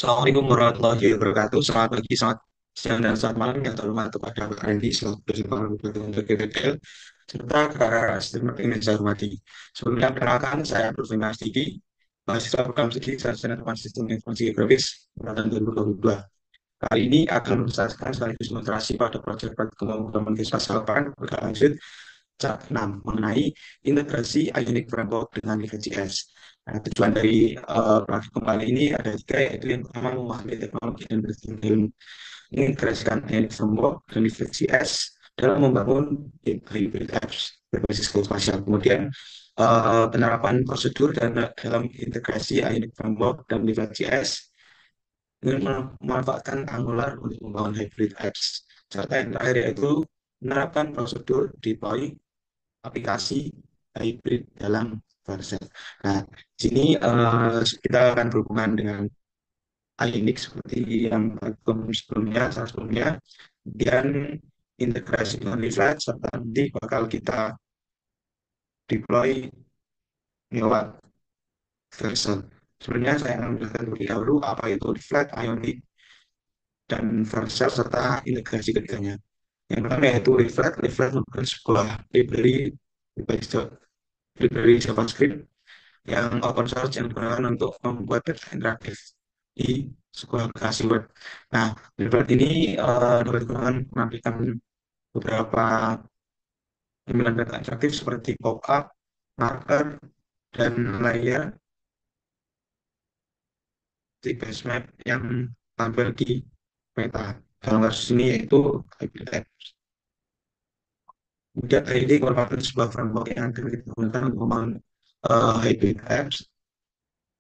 Assalamualaikum warahmatullahi wabarakatuh. Selamat pagi, selamat siang, dan selamat malam yang terhormat kepada Pak Randy selaku Presiden untuk GTPL serta para streamer yang saya hormati. Sebelumnya perkenalkan, saya Abdul Mas Diki, mahasiswa program studi Sarjana Sistem Informasi Geografis angkatan 2022. Kali ini akan membesarkan sekaligus demonstrasi pada proyek pembangunan Kisah Lapangan berlanjut Cap 6 mengenai integrasi Ionic Framework dengan InfluenceS. Nah, tujuan dari proyek kembali ini ada tiga, yaitu yang pertama memahami teknologi dan dalam mengintegrasikan Ionic Framework dan InfluenceS dalam membangun hybrid apps berbasis geospasial. Kemudian penerapan prosedur dan dalam integrasi Ionic Framework dan InfluenceS dengan memanfaatkan Angular untuk membangun hybrid apps. Serta yang terakhir yaitu menerapkan prosedur deploy aplikasi hybrid dalam Vercel. Nah, di sini kita akan berhubungan dengan Ionic seperti yang sebelumnya, dan integrasi dengan Leaflet, serta nanti bakal kita deploy lewat Vercel. Sebenarnya saya akan menjelaskan terlebih dahulu apa itu Leaflet, Ionic, dan Vercel serta integrasi ketiganya. Yang pertama yaitu Leaflet. Leaflet merupakan sebuah library JavaScript yang open source yang digunakan untuk membuat peta interaktif di sebuah aplikasi web. Nah, Library ini dapat digunakan menampilkan beberapa tampilan peta interaktif seperti pop-up, marker, dan layer di base map yang tampil di peta. Dalam kasus ini yaitu hybrid apps. Kemudian ini merupakan sebuah framework yang akan kita gunakan untuk membangun hybrid apps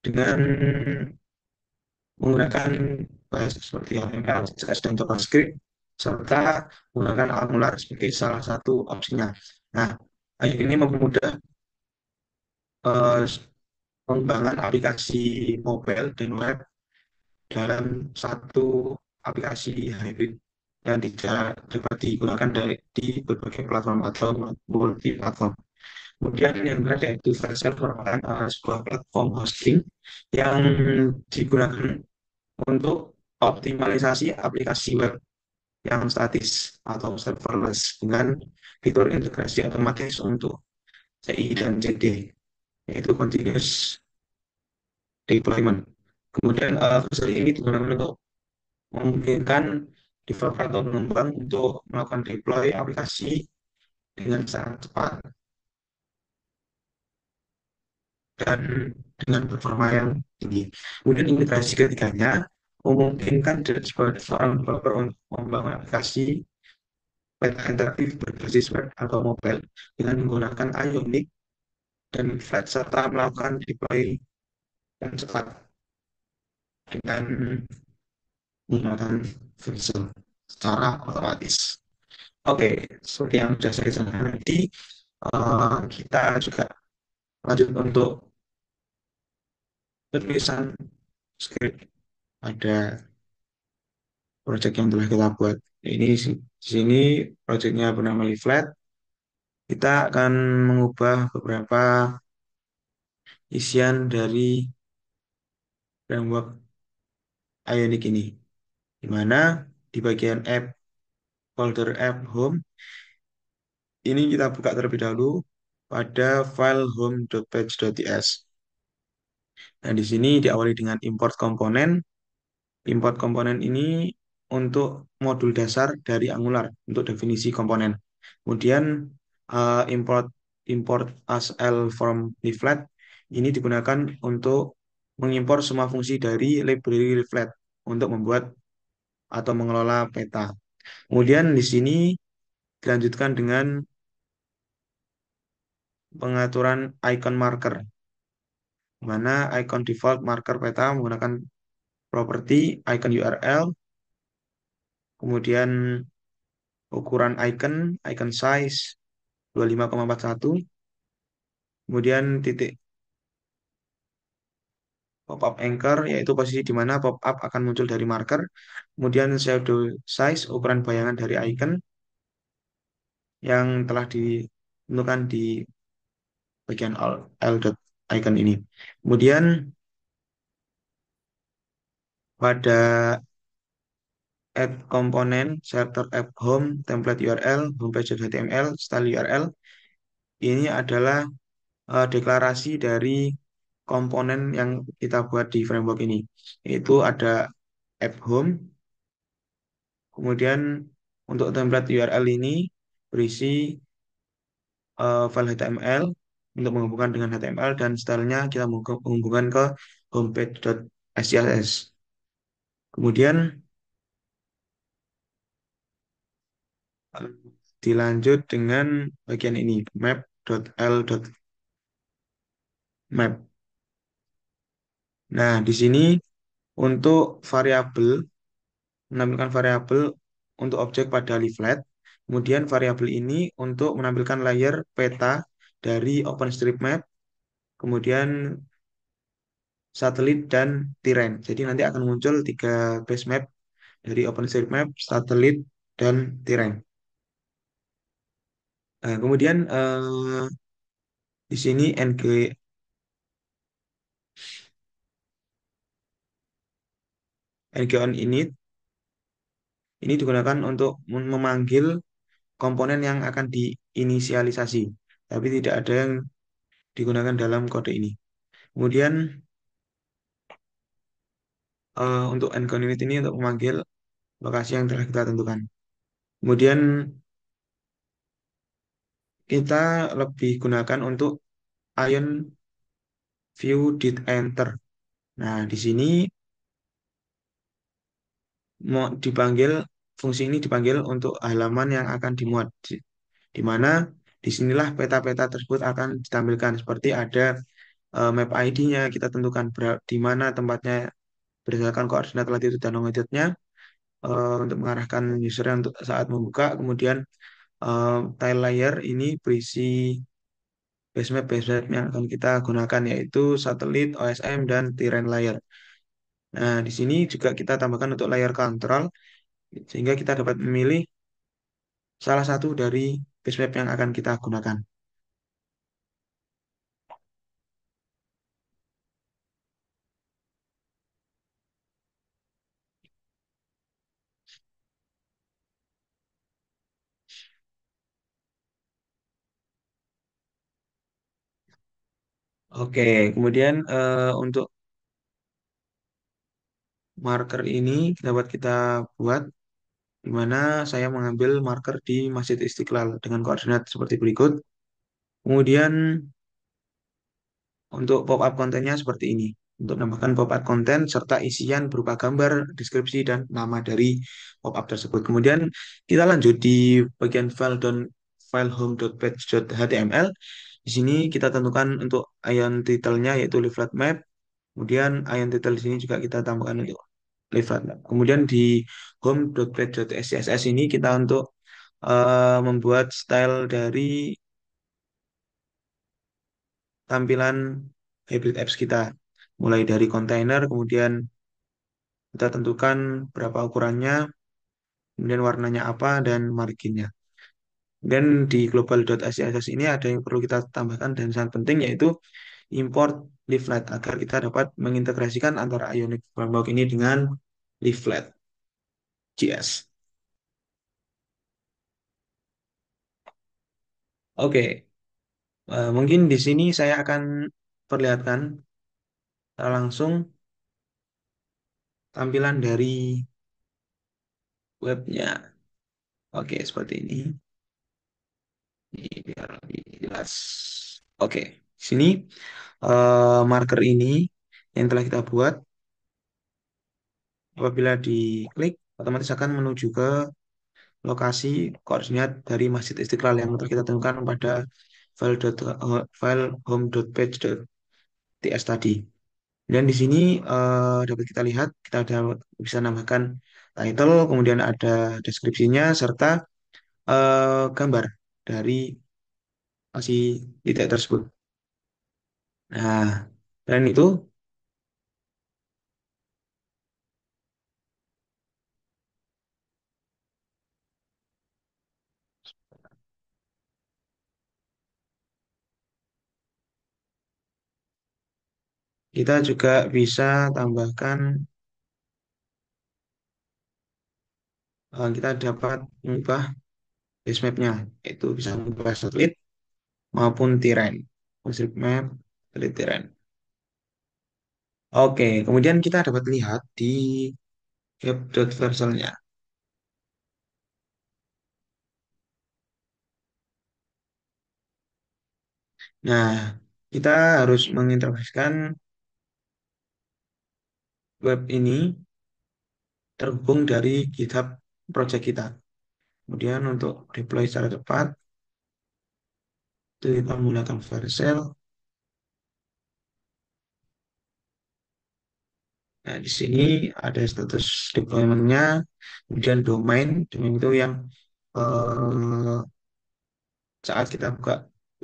dengan menggunakan bahasa seperti HTML, CSS, dan JavaScript, serta menggunakan Angular sebagai salah satu opsinya. Nah, ini mempermudah eh, pengembangan aplikasi mobile dan web dalam satu aplikasi hybrid yang tidak dapat digunakan di berbagai platform atau multi platform. Kemudian yang terakhir yaitu Vercel merupakan sebuah platform hosting yang digunakan untuk optimalisasi aplikasi web yang statis atau serverless dengan fitur integrasi otomatis untuk CI dan CD, yaitu continuous deployment. Kemudian fitur ini digunakan untuk memungkinkan developer atau pengembang untuk melakukan deploy aplikasi dengan sangat cepat dan dengan performa yang tinggi. Kemudian integrasi ketiganya memungkinkan seorang developer untuk membangun aplikasi peta interaktif berbasis web atau mobile dengan menggunakan Ionic dan Flat serta melakukan deploy yang cepat dengan menggunakan Visual secara otomatis. Oke, seperti yang sudah saya sampaikan tadi, kita juga lanjut untuk penulisan script. Ada proyek yang telah kita buat. Ini di sini proyeknya bernama Leaflet. Kita akan mengubah beberapa isian dari framework Ionic ini, di mana di bagian app, folder app home, ini kita buka terlebih dahulu pada file home.page.ts. Nah, di sini diawali dengan import komponen. Import komponen ini untuk modul dasar dari Angular, untuk definisi komponen. Kemudian import import ASL from leaflet ini digunakan untuk mengimpor semua fungsi dari library leaflet untuk membuat atau mengelola peta. Kemudian di sini dilanjutkan dengan pengaturan icon marker, di mana icon default marker peta menggunakan properti icon URL, kemudian ukuran icon, icon size 25,41, kemudian titik pop-up anchor, yaitu posisi di mana pop-up akan muncul dari marker, kemudian shadow size, ukuran bayangan dari icon yang telah ditentukan di bagian L.icon ini. Kemudian pada add komponen, serter app home, template URL, homepage.html, style URL. Ini adalah deklarasi dari komponen yang kita buat di framework ini. Yaitu ada app home, kemudian untuk template URL ini berisi file HTML untuk menghubungkan dengan HTML dan stylenya kita menghubungkan ke homepage.css. Kemudian eh, dilanjut dengan bagian ini map.l.map. Nah, di sini untuk variabel menampilkan variabel untuk objek pada leaflet. Kemudian variabel ini untuk menampilkan layer peta dari OpenStreetMap, kemudian satelit dan terrain. Jadi nanti akan muncul tiga base map dari OpenStreetMap, satelit dan terrain. Nah, kemudian di sini ng on init ini digunakan untuk memanggil komponen yang akan diinisialisasi, tapi tidak ada yang digunakan dalam kode ini. Kemudian untuk nConnect ini untuk memanggil lokasi yang telah kita tentukan. Kemudian kita lebih gunakan untuk ion view did enter. Nah, di sini mau dipanggil fungsi ini dipanggil untuk halaman yang akan dimuat, di mana disinilah peta-peta tersebut akan ditampilkan seperti ada map ID-nya kita tentukan di mana tempatnya berdasarkan koordinat latitude dan longitude-nya untuk mengarahkan user untuk saat membuka. Kemudian tile layer ini berisi base map yang akan kita gunakan yaitu satelit, OSM, dan terrain layer. Nah, di sini juga kita tambahkan untuk layer control sehingga kita dapat memilih salah satu dari base map yang akan kita gunakan. Oke, kemudian untuk marker ini dapat kita buat di mana saya mengambil marker di Masjid Istiqlal dengan koordinat seperti berikut. Kemudian untuk pop-up kontennya seperti ini. Untuk menambahkan pop-up konten serta isian berupa gambar, deskripsi, dan nama dari pop-up tersebut. Kemudian kita lanjut di bagian file home.page.html. Di sini kita tentukan untuk ion title-nya yaitu leaflet map. Kemudian ion title di sini juga kita tambahkan untuk leaflet map. Kemudian di home.page.css ini kita untuk membuat style dari tampilan hybrid apps kita. Mulai dari kontainer, kemudian kita tentukan berapa ukurannya, kemudian warnanya apa, dan marginnya. Dan di global.css ini ada yang perlu kita tambahkan dan sangat penting yaitu import leaflet agar kita dapat mengintegrasikan antara Ionic Framework ini dengan leaflet.js. Oke, mungkin di sini saya akan perlihatkan secara langsung tampilan dari webnya. Oke, seperti ini. Ini biar lebih jelas. Oke, di sini marker ini yang telah kita buat, apabila diklik, otomatis akan menuju ke lokasi koordinat dari Masjid Istiqlal yang telah kita temukan pada file home.page.ts tadi. Dan di sini dapat kita lihat, kita ada bisa nambahkan title, kemudian ada deskripsinya, serta gambar dari si titik tersebut. Nah, dan itu kita juga bisa tambahkan kita dapat mengubah base map-nya, yaitu bisa mengubah satelit maupun terrain. OpenStreetMap, satelit terrain. Oke, kemudian kita dapat lihat di web.verselnya. Nah, kita harus mengintegrasikan web ini terhubung dari GitHub project kita. Kemudian untuk deploy secara cepat, itu kita menggunakan Vercel. Nah, di sini ada status deployment-nya, kemudian domain itu yang eh, saat kita buka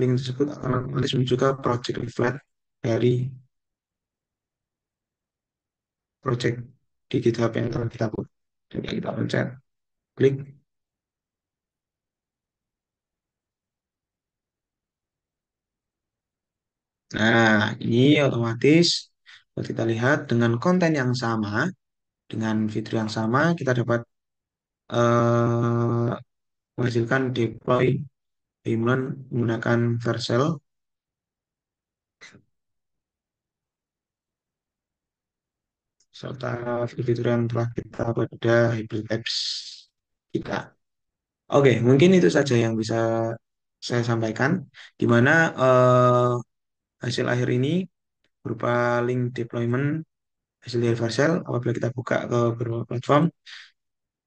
link tersebut akan otomatis menuju ke project reflect dari project di GitHub yang telah kita buat. Jadi kita pencet, klik. Nah, ini otomatis kalau kita lihat dengan konten yang sama, dengan fitur yang sama, kita dapat eh, menghasilkan deploy payment menggunakan Vercel serta fitur-fitur yang telah kita pada hybrid apps kita. Oke, mungkin itu saja yang bisa saya sampaikan, di mana hasil akhir ini berupa link deployment hasil dari Vercel apabila kita buka ke beberapa platform.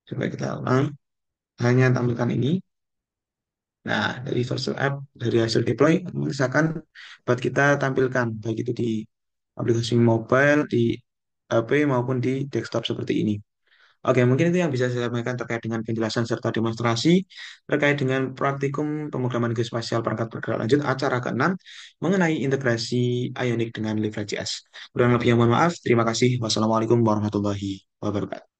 Coba kita ulang, hanya tampilkan ini. Nah, dari Vercel app, dari hasil deploy, misalkan buat kita tampilkan, baik itu di aplikasi mobile, di HP maupun di desktop seperti ini. Oke, mungkin itu yang bisa saya sampaikan terkait dengan penjelasan serta demonstrasi terkait dengan praktikum pemrograman geospasial perangkat bergerak lanjut acara ke-6 mengenai integrasi Ionic dengan Live.js. Kurang lebihnya mohon maaf. Terima kasih. Wassalamualaikum warahmatullahi wabarakatuh.